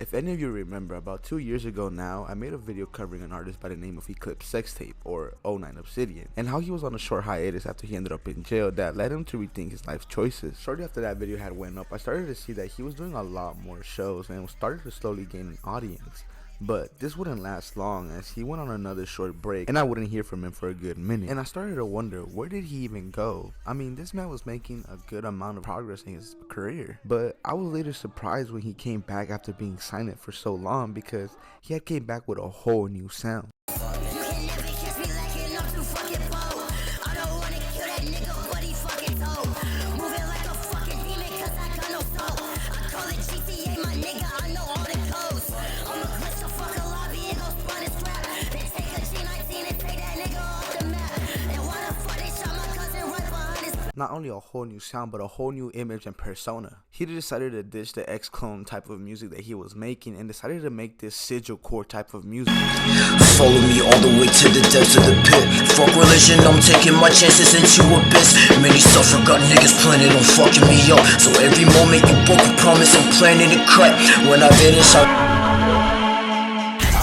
If any of you remember, about 2 years ago now, I made a video covering an artist by the name of Eclipse Sextape, or '09 Obsidian, and how he was on a short hiatus after he ended up in jail that led him to rethink his life choices. Shortly after that video had went up, I started to see that he was doing a lot more shows and started to slowly gain an audience. But this wouldn't last long as he went on another short break and I wouldn't hear from him for a good minute. And I started to wonder, where did he even go? I mean, this man was making a good amount of progress in his career. But I was later surprised when he came back after being silent for so long because he had came back with a whole new sound. Not only a whole new sound, but a whole new image and persona. He decided to ditch the X-Clone type of music that he was making and decided to make this sigil core type of music. Follow me all the way to the depths of the pit. Fuck religion, I'm taking my chances into abyss. Many suffer, got niggas planning on fucking me up. So every moment you broke a promise, I'm planning to cut. When I finish, I'm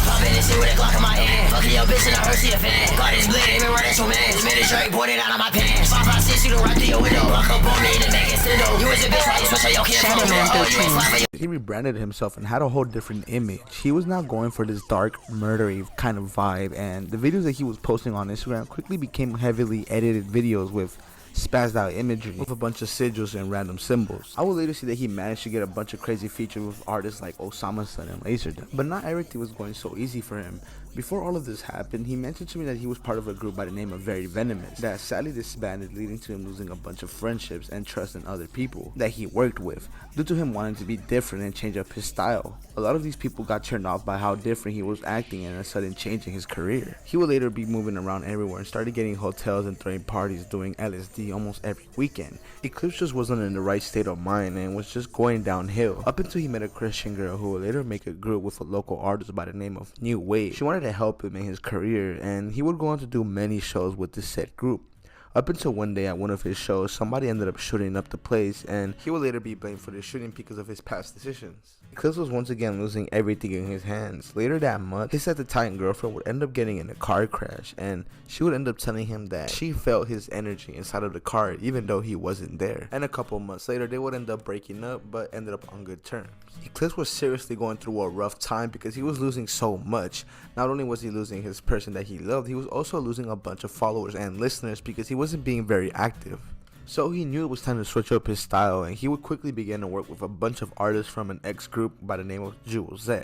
popping this shit with a Glock in my hand. Fucking your bitch and I heard she a fan. Got this blade, even right at your man. This minute Drake poured it out of my pants. 556, you don't ride through your window. Rock up on me to make it still. You was a bitch, why you switch on your kid phone? He rebranded himself and had a whole different image. He was now going for this dark, murdery kind of vibe, and the videos that he was posting on Instagram quickly became heavily edited videos with spazzed out imagery with a bunch of sigils and random symbols. I would later see that he managed to get a bunch of crazy features with artists like Osama-san and Laserdem. But not everything was going so easy for him. Before all of this happened, he mentioned to me that he was part of a group by the name of Very Venomous that sadly disbanded, leading to him losing a bunch of friendships and trust in other people that he worked with due to him wanting to be different and change up his style. A lot of these people got turned off by how different he was acting and a sudden change in his career. He would later be moving around everywhere and started getting hotels and throwing parties doing LSD almost every weekend. Eclipse just wasn't in the right state of mind and was just going downhill up until he met a Christian girl who would later make a group with a local artist by the name of New Wave. She wanted to help him in his career and he would go on to do many shows with this said group. Up until one day at one of his shows, somebody ended up shooting up the place and he would later be blamed for the shooting because of his past decisions. Eclipse was once again losing everything in his hands. Later that month, his at-the-time girlfriend would end up getting in a car crash and she would end up telling him that she felt his energy inside of the car even though he wasn't there. And a couple months later, they would end up breaking up but ended up on good terms. Eclipse was seriously going through a rough time because he was losing so much. Not only was he losing his person that he loved, he was also losing a bunch of followers and listeners because he wasn't being very active. So he knew it was time to switch up his style and he would quickly begin to work with a bunch of artists from an ex-group by the name of Jewel Z.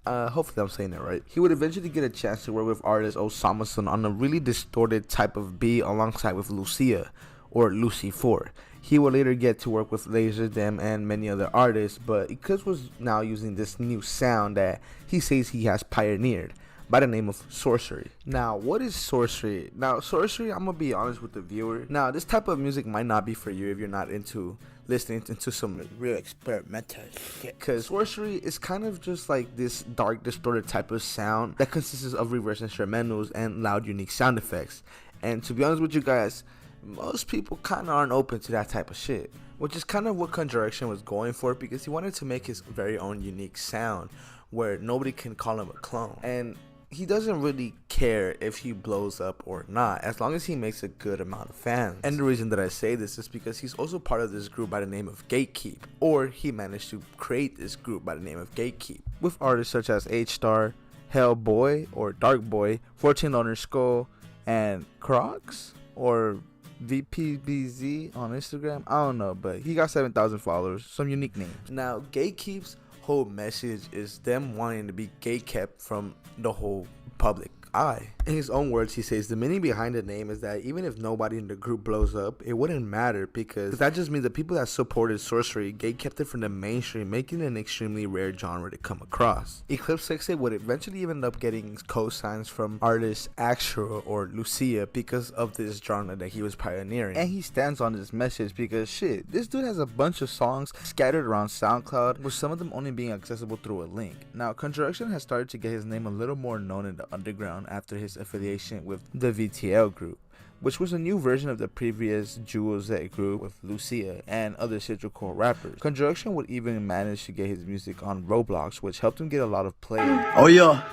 Hopefully I'm saying that right. He would eventually get a chance to work with artist Osama-san on a really distorted type of beat alongside with Lucia, or Lucy 4. He would later get to work with Laserdem and many other artists, but Eclipse was now using this new sound that he says he has pioneered by the name of sorcery. Now, what is sorcery? Now, sorcery, I'm gonna be honest with the viewer. Now, this type of music might not be for you if you're not into listening to some real experimental shit. Because sorcery is kind of just like this dark, distorted type of sound that consists of reverse instrumentals and loud, unique sound effects. And to be honest with you guys, most people kind of aren't open to that type of shit, which is kind of what Conjuraxxion was going for because he wanted to make his very own unique sound where nobody can call him a clone. And he doesn't really care if he blows up or not, as long as he makes a good amount of fans. And the reason that I say this is because he's also part of this group by the name of Gatekeep, or he managed to create this group by the name of Gatekeep, with artists such as H-Star, Hellboy or Dark Boy, 14 Loner Skull, and Crocs or VPBZ on Instagram. I don't know, but he got 7,000 followers, some unique names. Now, Gatekeep's whole message is them wanting to be gatekept from the whole public eye. In his own words, he says the meaning behind the name is that even if nobody in the group blows up, it wouldn't matter because that just means the people that supported sorcery gatekept it from the mainstream, making it an extremely rare genre to come across. Eclipse Sextape would eventually even end up getting co-signs from artists Actual or Lucia because of this genre that he was pioneering. And he stands on this message because shit, this dude has a bunch of songs scattered around SoundCloud, with some of them only being accessible through a link. Now, Conjuraxxion has started to get his name a little more known in the underground down after his affiliation with the VTL group, which was a new version of the previous Jewel Z group with Lucia and other Citricore rappers. Conjuraxxion would even manage to get his music on Roblox, which helped him get a lot of play. Oh yeah,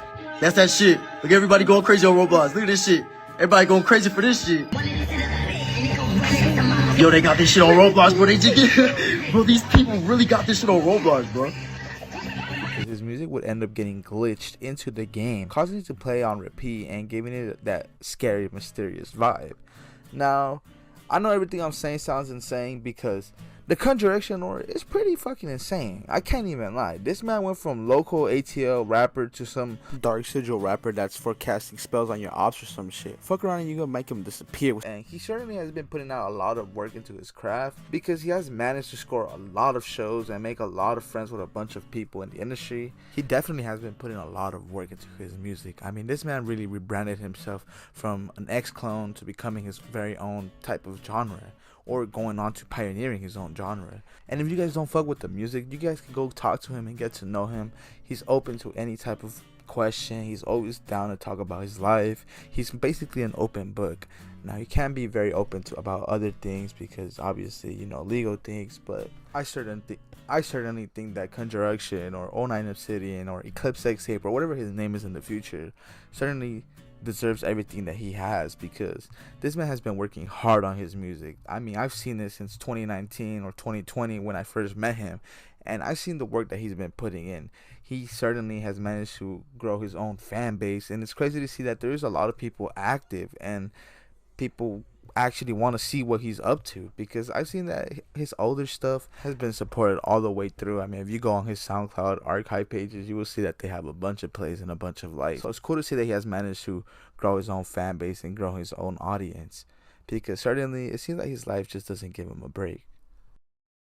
that's that shit. Look, everybody going crazy on Roblox. Look at this shit. Everybody going crazy for this shit. Yo, they got this shit on Roblox, bro. They just get, bro, these people really got this shit on Roblox, bro. His music would end up getting glitched into the game, causing it to play on repeat and giving it that scary, mysterious vibe. Now, I know everything I'm saying sounds insane because the Conjuraxxion lore is pretty fucking insane. I can't even lie. This man went from local ATL rapper to some dark sigil rapper that's forecasting spells on your ops or some shit. Fuck around and you gonna make him disappear. And he certainly has been putting out a lot of work into his craft because he has managed to score a lot of shows and make a lot of friends with a bunch of people in the industry. He definitely has been putting a lot of work into his music. I mean, this man really rebranded himself from an ex-clone to becoming his very own type of genre, or going on to pioneering his own genre. And if you guys don't fuck with the music, you guys can go talk to him and get to know him. He's open to any type of question. He's always down to talk about his life. He's basically an open book. Now, he can be very open to about other things because obviously, you know, legal things, but I certainly think that Conjuraxxion or 09 Obsidian or Eclipse X Tape or whatever his name is in the future certainly deserves everything that he has, because this man has been working hard on his music. I mean, I've seen this since 2019 or 2020 when I first met him, and I've seen the work that he's been putting in. He certainly has managed to grow his own fan base, and it's crazy to see that there is a lot of people active and people actually want to see what he's up to, because I've seen that his older stuff has been supported all the way through. I mean, if you go on his SoundCloud archive pages, you will see that they have a bunch of plays and a bunch of likes. So it's cool to see that he has managed to grow his own fan base and grow his own audience, because certainly it seems like his life just doesn't give him a break.